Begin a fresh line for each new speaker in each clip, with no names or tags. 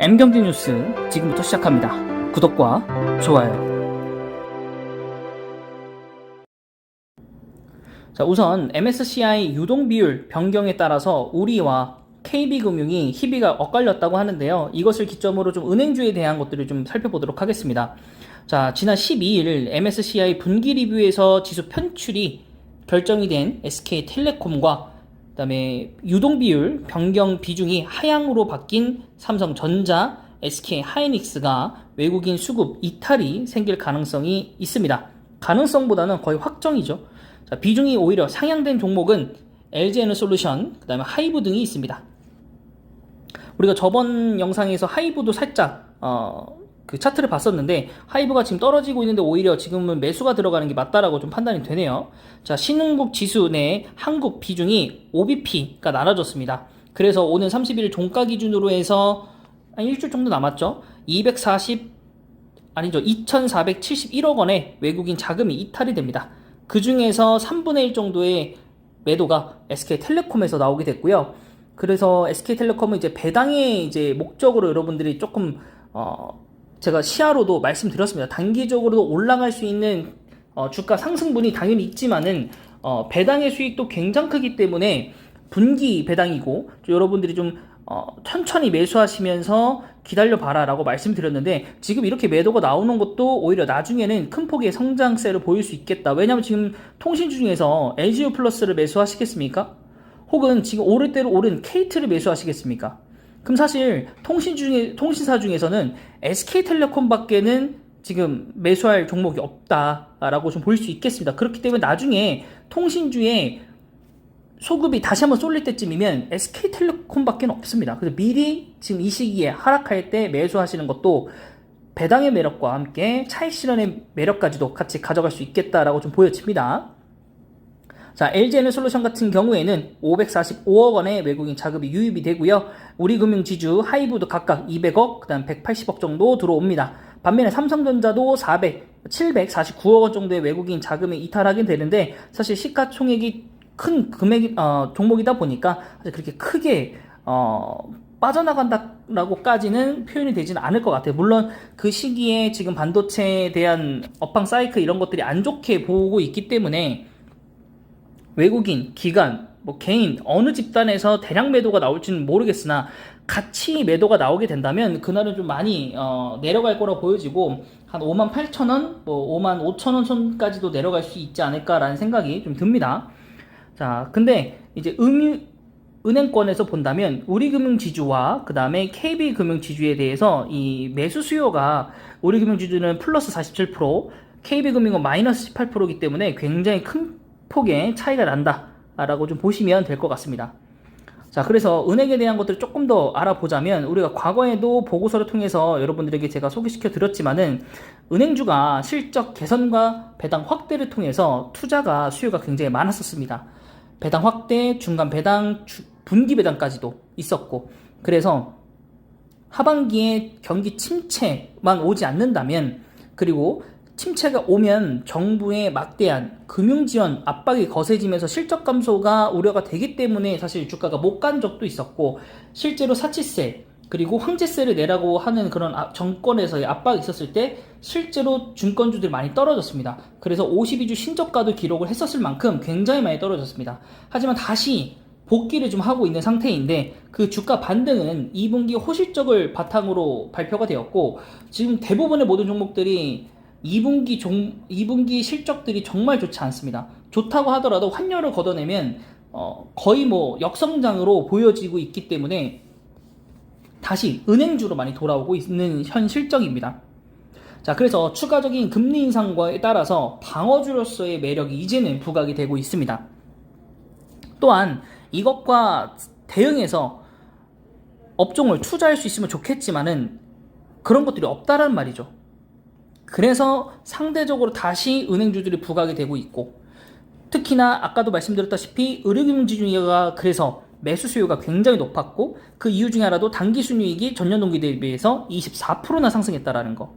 M경제 뉴스 지금부터 시작합니다. 구독과 좋아요. 자, 우선 MSCI 유동 비율 변경에 따라서 우리와 KB금융이 희비가 엇갈렸다고 하는데요. 이것을 기점으로 좀 은행주에 대한 것들을 좀 살펴보도록 하겠습니다. 자, 지난 12일 MSCI 분기 리뷰에서 지수 편출이 결정이 된 SK텔레콤과 그다음에 유동 비율 변경 비중이 하향으로 바뀐 삼성전자, SK하이닉스가 외국인 수급 이탈이 생길 가능성이 있습니다. 가능성보다는 거의 확정이죠. 자, 비중이 오히려 상향된 종목은 LG에너솔루션, 그 다음에 하이브 등이 있습니다. 우리가 저번 영상에서 하이브도 살짝 그 차트를 봤었는데 하이브가 지금 떨어지고 있는데 오히려 지금은 매수가 들어가는 게 맞다라고 좀 판단이 되네요. 자, 신흥국 지수 내 한국 비중이 OBP가 나눠졌습니다. 그래서 오는 31일 종가 기준으로 해서 한 일주일 정도 남았죠. 2,471억 원의 외국인 자금이 이탈이 됩니다. 그 중에서 3분의 1 정도의 매도가 SK텔레콤에서 나오게 됐고요. 그래서 SK텔레콤은 이제 배당의 이제 목적으로 여러분들이 조금 제가 시야로도 말씀드렸습니다. 단기적으로도 올라갈 수 있는 주가 상승분이 당연히 있지만은 배당의 수익도 굉장히 크기 때문에 분기 배당이고 여러분들이 좀 천천히 매수하시면서 기다려봐라 라고 말씀드렸는데 지금 이렇게 매도가 나오는 것도 오히려 나중에는 큰 폭의 성장세를 보일 수 있겠다. 왜냐면 지금 통신주 중에서 LGU 플러스를 매수하시겠습니까? 혹은 지금 오를 대로 오른 KT를 매수하시겠습니까? 그럼 사실 통신사 중에서는 SK텔레콤 밖에는 지금 매수할 종목이 없다라고 좀 볼 수 있겠습니다. 그렇기 때문에 나중에 통신주에 소급이 다시 한번 쏠릴 때쯤이면 SK텔레콤 밖에는 없습니다. 그래서 미리 지금 이 시기에 하락할 때 매수하시는 것도 배당의 매력과 함께 차익 실현의 매력까지도 같이 가져갈 수 있겠다라고 좀 보여집니다. 자, LG에너솔루션 같은 경우에는 545억 원의 외국인 자금이 유입이 되고요. 우리금융지주 하이브도 각각 200억, 그 다음 180억 정도 들어옵니다. 반면에 삼성전자도 749억 원 정도의 외국인 자금이 이탈하게 되는데 사실 시가총액이 큰 종목이다 보니까 사실 그렇게 크게 빠져나간다라고까지는 표현이 되지는 않을 것 같아요. 물론 그 시기에 지금 반도체에 대한 업황 사이클 이런 것들이 안 좋게 보고 있기 때문에 외국인, 기관, 개인 어느 집단에서 대량 매도가 나올지는 모르겠으나 같이 매도가 나오게 된다면 그날은 좀 많이 내려갈 거라 보여지고 한 58,000원, 55,000원 선까지도 내려갈 수 있지 않을까라는 생각이 좀 듭니다. 자, 근데 이제 은행권에서 본다면 우리금융지주와 그 다음에 KB금융지주에 대해서 이 매수 수요가 우리금융지주는 플러스 47%, KB금융은 마이너스 18%이기 때문에 굉장히 큰 폭의 차이가 난다라고 좀 보시면 될 것 같습니다. 자, 그래서 은행에 대한 것들을 조금 더 알아보자면 우리가 과거에도 보고서를 통해서 여러분들에게 제가 소개시켜 드렸지만은 은행주가 실적 개선과 배당 확대를 통해서 투자가 수요가 굉장히 많았었습니다. 배당 확대, 중간 배당, 분기 배당까지도 있었고 그래서 하반기에 경기 침체만 오지 않는다면 그리고 침체가 오면 정부의 막대한 금융지원 압박이 거세지면서 실적 감소가 우려가 되기 때문에 사실 주가가 못 간 적도 있었고 실제로 사치세 그리고 황제세를 내라고 하는 그런 정권에서의 압박이 있었을 때 실제로 증권주들이 많이 떨어졌습니다. 그래서 52주 신저가도 기록을 했었을 만큼 굉장히 많이 떨어졌습니다. 하지만 다시 복귀를 좀 하고 있는 상태인데 그 주가 반등은 2분기 호실적을 바탕으로 발표가 되었고 지금 대부분의 모든 종목들이 2분기 실적들이 정말 좋지 않습니다. 좋다고 하더라도 환율을 걷어내면 거의 역성장으로 보여지고 있기 때문에 다시 은행주로 많이 돌아오고 있는 현 실적입니다. 자, 그래서 추가적인 금리 인상에 따라서 방어주로서의 매력이 이제는 부각이 되고 있습니다. 또한 이것과 대응해서 업종을 투자할 수 있으면 좋겠지만은 그런 것들이 없다라는 말이죠. 그래서 상대적으로 다시 은행주들이 부각이 되고 있고 특히나 아까도 말씀드렸다시피 의료금융지주가 그래서 매수 수요가 굉장히 높았고 그 이유 중에 하나도 단기 순이익이 전년 동기 대비해서 24%나 상승했다라는 거.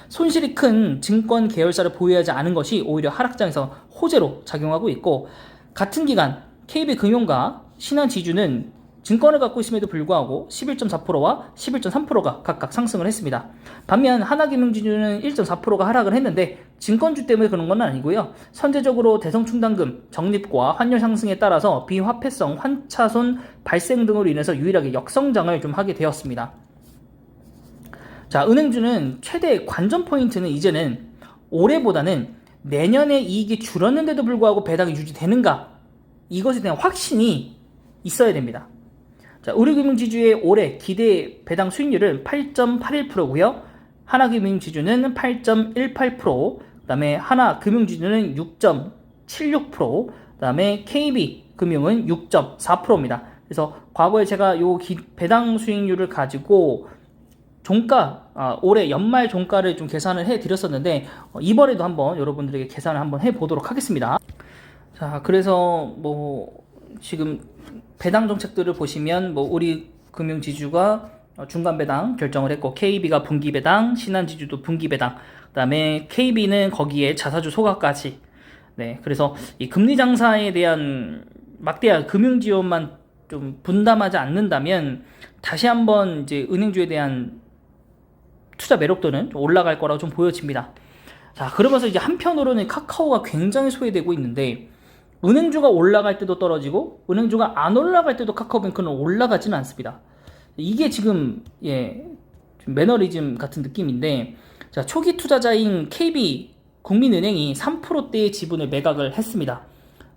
손실이 큰 증권 계열사를 보유하지 않은 것이 오히려 하락장에서 호재로 작용하고 있고 같은 기간 KB금융과 신한지주는 증권을 갖고 있음에도 불구하고 11.4%와 11.3%가 각각 상승을 했습니다. 반면 하나금융지주는 1.4%가 하락을 했는데 증권주 때문에 그런 건 아니고요. 선제적으로 대성충당금, 적립과 환율 상승에 따라서 비화폐성 환차손 발생 등으로 인해서 유일하게 역성장을 좀 하게 되었습니다. 자, 은행주는 최대 관전 포인트는 이제는 올해보다는 내년에 이익이 줄었는데도 불구하고 배당이 유지되는가, 이것에 대한 확신이 있어야 됩니다. 자, 우리금융지주의 올해 기대 배당 수익률은 8.81%고요. 하나금융지주는 8.18%, 그 다음에 하나금융지주는 6.76%, 그 다음에 KB금융은 6.4%입니다. 그래서 과거에 제가 요 배당 수익률을 가지고 종가, 올해 연말 종가를 좀 계산을 해 드렸었는데, 이번에도 한번 여러분들에게 계산을 한번 해 보도록 하겠습니다. 자, 그래서 지금 배당 정책들을 보시면 우리 금융지주가 중간 배당 결정을 했고, KB가 분기 배당, 신한지주도 분기 배당, 그다음에 KB는 거기에 자사주 소각까지. 네, 그래서 이 금리 장사에 대한 막대한 금융 지원만 좀 분담하지 않는다면 다시 한번 이제 은행주에 대한 투자 매력도는 좀 올라갈 거라고 좀 보여집니다. 자, 그러면서 이제 한편으로는 카카오가 굉장히 소외되고 있는데, 은행주가 올라갈 때도 떨어지고 은행주가 안 올라갈 때도 카카오뱅크는 올라가지는 않습니다. 이게 지금 좀 매너리즘 같은 느낌인데, 자, 초기 투자자인 KB 국민은행이 3%대의 지분을 매각을 했습니다.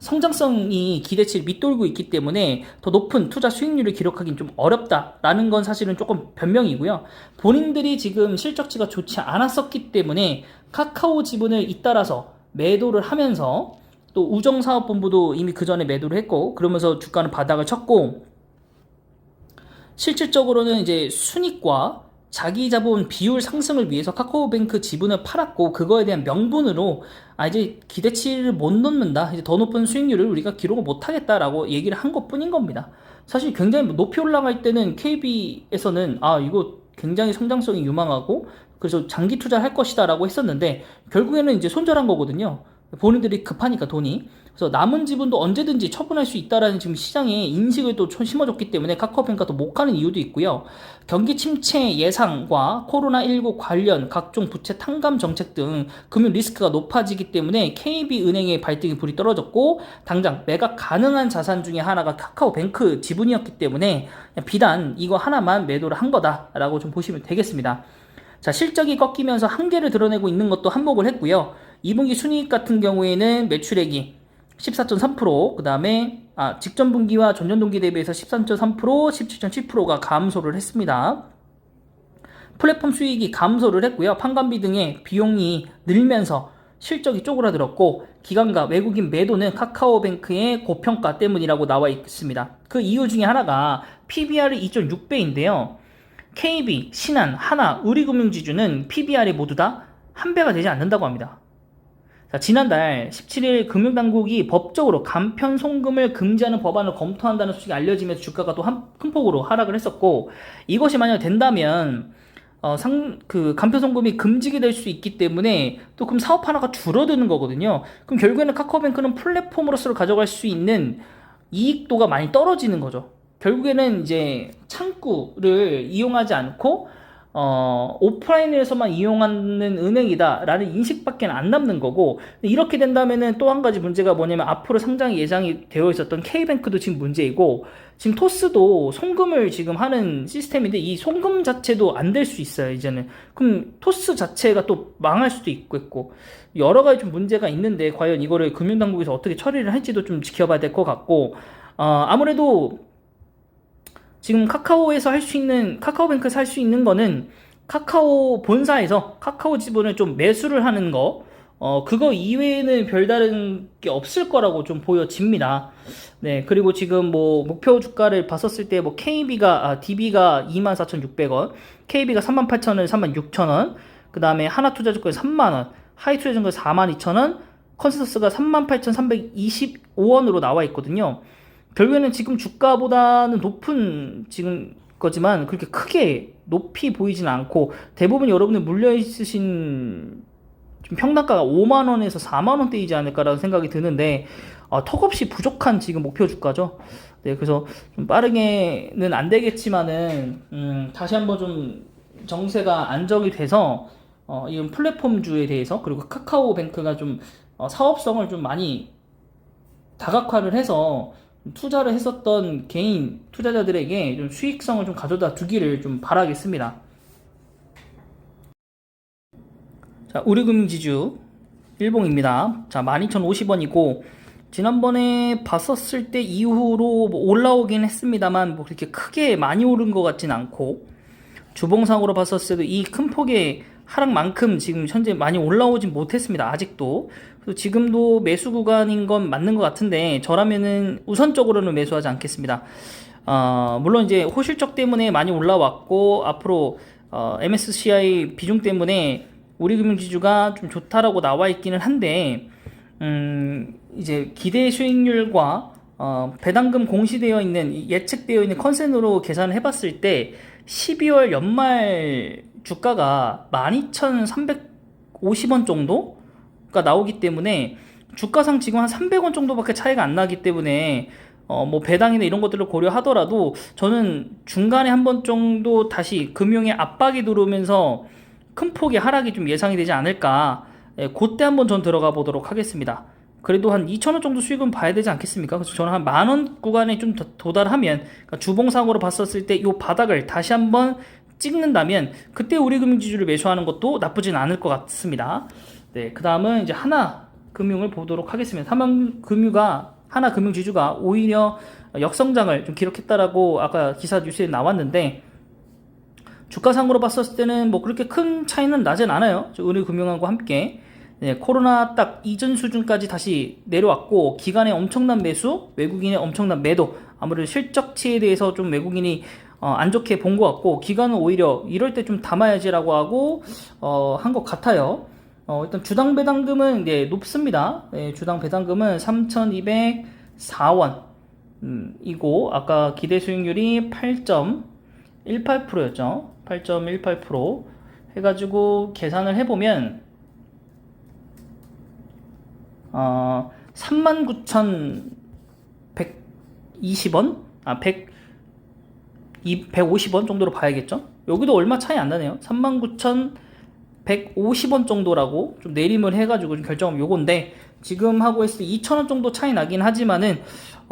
성장성이 기대치를 밑돌고 있기 때문에 더 높은 투자 수익률을 기록하기는 좀 어렵다라는 건 사실은 조금 변명이고요. 본인들이 지금 실적치가 좋지 않았었기 때문에 카카오 지분을 잇따라서 매도를 하면서, 또 우정사업본부도 이미 그 전에 매도를 했고, 그러면서 주가는 바닥을 쳤고, 실질적으로는 이제 순이익과 자기 자본 비율 상승을 위해서 카카오뱅크 지분을 팔았고, 그거에 대한 명분으로 이제 기대치를 못 넘는다, 이제 더 높은 수익률을 우리가 기록을 못 하겠다라고 얘기를 한 것뿐인 겁니다. 사실 굉장히 높이 올라갈 때는 KB에서는 이거 굉장히 성장성이 유망하고 그래서 장기 투자를 할 것이다 라고 했었는데, 결국에는 이제 손절한 거거든요. 본인들이 급하니까 돈이. 그래서 남은 지분도 언제든지 처분할 수 있다라는 지금 시장에 인식을 또 심어줬기 때문에 카카오뱅크가 또 못 가는 이유도 있고요. 경기 침체 예상과 코로나19 관련 각종 부채 탕감 정책 등 금융 리스크가 높아지기 때문에 KB은행의 발등에 불이 떨어졌고, 당장 매각 가능한 자산 중에 하나가 카카오뱅크 지분이었기 때문에 비단 이거 하나만 매도를 한 거다라고 좀 보시면 되겠습니다. 자, 실적이 꺾이면서 한계를 드러내고 있는 것도 한몫을 했고요. 2분기 순이익 같은 경우에는 매출액이 14.3%, 그 다음에 직전 분기와 전년 동기 대비해서 13.3%, 17.7%가 감소를 했습니다. 플랫폼 수익이 감소를 했고요. 판관비 등의 비용이 늘면서 실적이 쪼그라들었고, 기관과 외국인 매도는 카카오뱅크의 고평가 때문이라고 나와 있습니다. 그 이유 중에 하나가 PBR이 2.6배인데요. KB, 신한, 하나, 우리금융지주는 PBR이 모두 다 1배가 되지 않는다고 합니다. 자, 지난달 17일 금융당국이 법적으로 간편 송금을 금지하는 법안을 검토한다는 소식이 알려지면서 주가가 또 큰 폭으로 하락을 했었고, 이것이 만약 된다면 간편 송금이 금지가 될 수 있기 때문에 또 그럼 사업 하나가 줄어드는 거거든요. 그럼 결국에는 카카오뱅크는 플랫폼으로서 가져갈 수 있는 이익도가 많이 떨어지는 거죠. 결국에는 이제 창구를 이용하지 않고 오프라인에서만 이용하는 은행이다라는 인식밖에 안 남는 거고, 이렇게 된다면은 또 한 가지 문제가 뭐냐면, 앞으로 상장이 예상이 되어 있었던 K뱅크도 지금 문제이고, 지금 토스도 송금을 지금 하는 시스템인데 이 송금 자체도 안 될 수 있어요, 이제는. 그럼 토스 자체가 또 망할 수도 있고 여러 가지 좀 문제가 있는데, 과연 이거를 금융당국에서 어떻게 처리를 할지도 좀 지켜봐야 될 것 같고, 아무래도 지금 카카오에서 카카오뱅크에서 할 수 있는 거는 카카오 본사에서 카카오 지분을 좀 매수를 하는 거, 그거 이외에는 별다른 게 없을 거라고 좀 보여집니다. 네, 그리고 지금 목표 주가를 봤었을 때 DB가 24,600원, KB가 38,000원, 36,000원, 그 다음에 하나투자증권 3만원, 하이투자증권 42,000원, 컨센서스가 38,325원으로 나와 있거든요. 결국에는 지금 주가보다는 높은 지금 거지만 그렇게 크게 높이 보이진 않고, 대부분 여러분들 물려있으신 좀 평단가가 5만원에서 4만원대이지 않을까라는 생각이 드는데 턱없이 부족한 지금 목표 주가죠. 네, 그래서 좀 빠르게는 안 되겠지만은 다시 한번 좀 정세가 안정이 돼서 이런 플랫폼주에 대해서, 그리고 카카오뱅크가 좀 사업성을 좀 많이 다각화를 해서 투자를 했었던 개인 투자자들에게 좀 수익성을 좀 가져다 두기를 좀 바라겠습니다. 자, 우리금융지주 일봉입니다. 자, 12,050원이고 지난번에 봤었을 때 이후로 뭐 올라오긴 했습니다만 뭐 그렇게 크게 많이 오른 것 같진 않고, 주봉상으로 봤었을 때도 이 큰 폭의 하락만큼 지금 현재 많이 올라오진 못했습니다. 아직도. 그래서 지금도 매수 구간인 건 맞는 것 같은데 저라면은 우선적으로는 매수하지 않겠습니다. 물론 이제 호실적 때문에 많이 올라왔고 앞으로 MSCI 비중 때문에 우리금융지주가 좀 좋다라고 나와 있기는 한데, 이제 기대 수익률과 배당금 공시되어 있는, 예측되어 있는 컨센으로 계산을 해봤을 때 12월 연말 주가가 12,350원 정도가 나오기 때문에 주가상 지금 한 300원 정도밖에 차이가 안 나기 때문에 뭐 배당이나 이런 것들을 고려하더라도 저는 중간에 한 번 정도 다시 금융의 압박이 들어오면서 큰 폭의 하락이 좀 예상이 되지 않을까, 그때 한번 전 들어가 보도록 하겠습니다. 그래도 한 2,000원 정도 수익은 봐야 되지 않겠습니까? 그래서 저는 한 만원 구간에 좀 도달하면, 그러니까 주봉상으로 봤었을 때 이 바닥을 다시 한번 찍는다면 그때 우리금융지주를 매수하는 것도 나쁘진 않을 것 같습니다. 네, 그 다음은 이제 하나금융을 보도록 하겠습니다. 하나금융지주가 오히려 역성장을 좀 기록했다라고 아까 기사 뉴스에 나왔는데, 주가상으로 봤었을 때는 뭐 그렇게 큰 차이는 나진 않아요. 은행금융하고 함께. 네, 코로나 딱 이전 수준까지 다시 내려왔고, 기관의 엄청난 매수, 외국인의 엄청난 매도, 아무래도 실적치에 대해서 좀 외국인이 안 좋게 본 것 같고, 기관은 오히려 이럴 때 좀 담아야지라고 하고 한 것 같아요. 일단 주당 배당금은 네, 높습니다. 네, 주당 배당금은 3,204원 이고, 아까 기대 수익률이 8.18%였죠. 8.18% 해가지고 계산을 해보면 39,120원? 150원 정도로 봐야겠죠? 여기도 얼마 차이 안 나네요. 39,150원 정도라고 좀 내림을 해가지고 좀 결정하면 요건데, 지금 하고 있을 때 2,000원 정도 차이 나긴 하지만은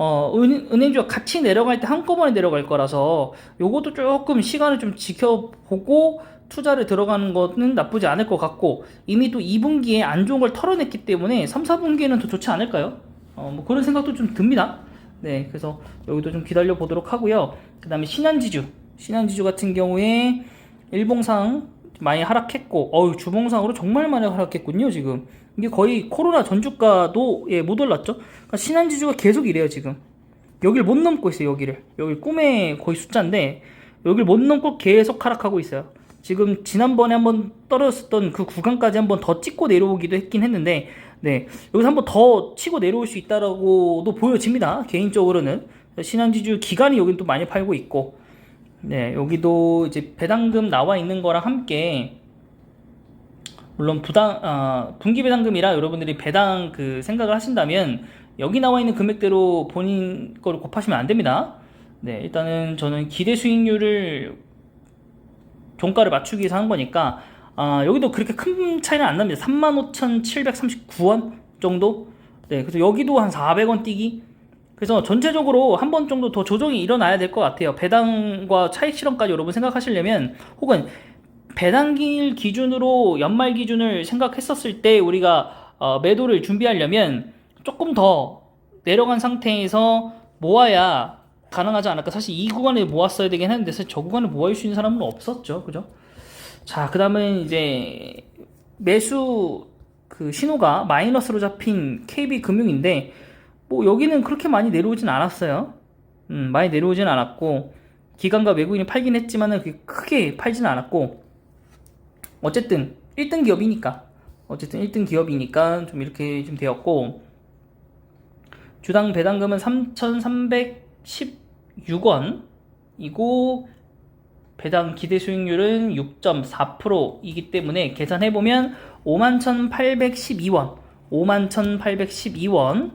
은행주가 같이 내려갈 때 한꺼번에 내려갈 거라서 요것도 조금 시간을 좀 지켜보고 투자를 들어가는 거는 나쁘지 않을 것 같고, 이미 또 2분기에 안 좋은 걸 털어냈기 때문에 3, 4분기에는 더 좋지 않을까요? 뭐 그런 생각도 좀 듭니다. 네, 그래서 여기도 좀 기다려 보도록 하고요. 그 다음에 신한지주 같은 경우에 일봉상 많이 하락했고, 주봉상으로 정말 많이 하락했군요. 지금 이게 거의 코로나 전주가도 못 올랐죠. 그러니까 신한지주가 계속 이래요. 지금 여길 못 넘고 있어요. 여기 꿈의 거의 숫자인데 여길 못 넘고 계속 하락하고 있어요. 지금 지난번에 한번 떨어졌었던 그 구간까지 한번 더 찍고 내려오기도 했는데, 네, 여기서 한번 더 치고 내려올 수 있다라고도 보여집니다. 개인적으로는. 신한지주 기간이 여긴 또 많이 팔고 있고, 네, 여기도 이제 배당금 나와 있는 거랑 함께, 물론 분기 배당금이라 여러분들이 배당 그 생각을 하신다면 여기 나와 있는 금액대로 본인 거를 곱하시면 안 됩니다. 네, 일단은 저는 기대 수익률을 종가를 맞추기 위해서 한 거니까 여기도 그렇게 큰 차이는 안 납니다. 35,739원 정도. 네, 그래서 여기도 한 400원 뛰기. 그래서 전체적으로 한 번 정도 더 조정이 일어나야 될 것 같아요. 배당과 차익 실현까지 여러분 생각하시려면, 혹은 배당일 기준으로 연말 기준을 생각했었을 때 우리가 매도를 준비하려면 조금 더 내려간 상태에서 모아야 가능하지 않을까. 사실 이 구간에 모았어야 되긴 했는데 사실 저 구간에 모을 수 있는 사람은 없었죠. 그죠? 자, 그 다음에 이제 매수 그 신호가 마이너스로 잡힌 KB금융인데, 뭐 여기는 그렇게 많이 내려오진 않았어요. 많이 내려오진 않았고, 기관과 외국인이 팔긴 했지만은 그게 크게 팔지는 않았고, 어쨌든 1등 기업이니까 좀 이렇게 좀 되었고, 주당 배당금은 3,316원이고 배당 기대 수익률은 6.4%이기 때문에 계산해보면 51,812원, 51,812원,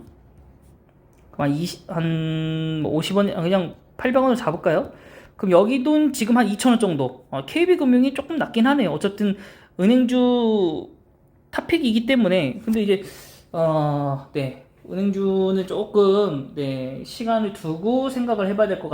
한 50원, 그냥 800원으로 잡을까요? 그럼 여기 돈 지금 한 2,000원 정도. KB금융이 조금 낮긴 하네요. 어쨌든 은행주 탑픽이기 때문에. 근데 이제 네, 은행주는 조금 시간을 두고 생각을 해봐야 될 것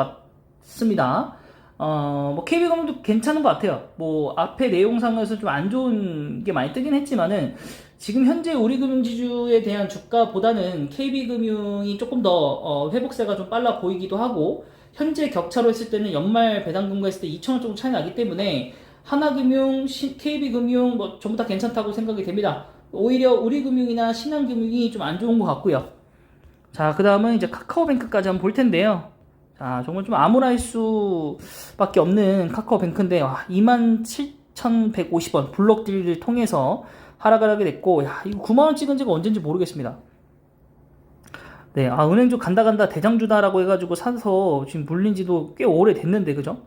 같습니다. 뭐 KB금융도 괜찮은 것 같아요. 뭐 앞에 내용상에서 좀 안 좋은 게 많이 뜨긴 했지만은 지금 현재 우리금융지주에 대한 주가보다는 KB금융이 조금 더 회복세가 좀 빨라 보이기도 하고, 현재 격차로 했을 때는 연말 배당금과 했을 때 2,000원 정도 차이 나기 때문에 하나금융, KB금융 뭐 전부 다 괜찮다고 생각이 됩니다. 오히려 우리금융이나 신한금융이 좀 안 좋은 것 같고요. 자, 그 다음은 이제 카카오뱅크까지 한번 볼 텐데요. 자, 정말 좀 암울할 수밖에 없는 카카오뱅크인데, 27,150원 블록딜을 통해서 하락을 하게 됐고, 야, 이거 9만원 찍은 지가 언젠지 모르겠습니다. 네, 은행주 간다 대장주다라고 해가지고 사서 지금 물린 지도 꽤 오래 됐는데, 그죠?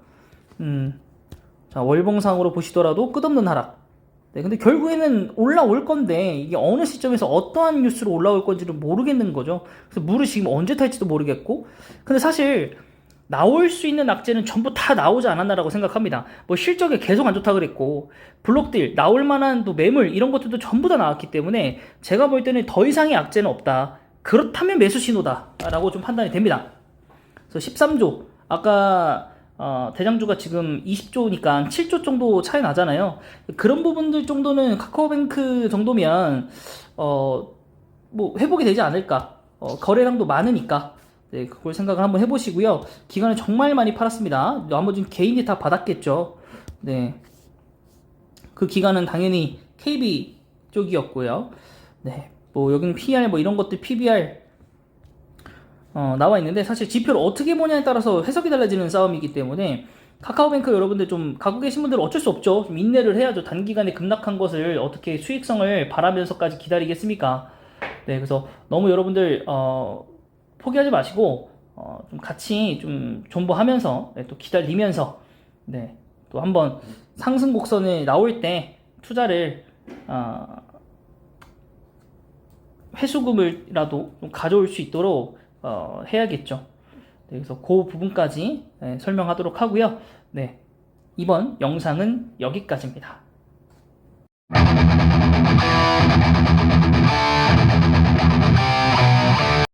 자, 월봉상으로 보시더라도 끝없는 하락. 네, 근데 결국에는 올라올 건데, 이게 어느 시점에서 어떠한 뉴스로 올라올 건지를 모르겠는 거죠. 그래서 물을 지금 언제 탈지도 모르겠고, 근데 사실, 나올 수 있는 악재는 전부 다 나오지 않았나라고 생각합니다. 뭐 실적이 계속 안 좋다 그랬고, 블록딜, 나올 만한 또 매물, 이런 것들도 전부 다 나왔기 때문에, 제가 볼 때는 더 이상의 악재는 없다. 그렇다면 매수 신호다라고 좀 판단이 됩니다. 그래서 13조, 아까 대장주가 지금 20조니까 7조 정도 차이 나잖아요. 그런 부분들 정도는 카카오뱅크 정도면 뭐 회복이 되지 않을까. 거래량도 많으니까. 네, 그걸 생각을 한번 해보시고요. 기간을 정말 많이 팔았습니다. 나머지는 개인이 다 받았겠죠. 네, 그 기간은 당연히 KB 쪽이었고요. 네, 뭐 여기는 PER 뭐 이런 것들 PBR 나와 있는데, 사실 지표를 어떻게 보냐에 따라서 해석이 달라지는 싸움이기 때문에 카카오뱅크 여러분들 좀 갖고 계신 분들은 어쩔 수 없죠. 좀 인내를 해야죠. 단기간에 급락한 것을 어떻게 수익성을 바라면서까지 기다리겠습니까? 네, 그래서 너무 여러분들 포기하지 마시고 좀 같이 좀 존버하면서, 또 기다리면서, 또 한번 상승 곡선에 나올 때 투자를 회수금을라도 좀 가져올 수 있도록 해야겠죠. 네, 그래서 그 부분까지 설명하도록 하고요. 네, 이번 영상은 여기까지입니다.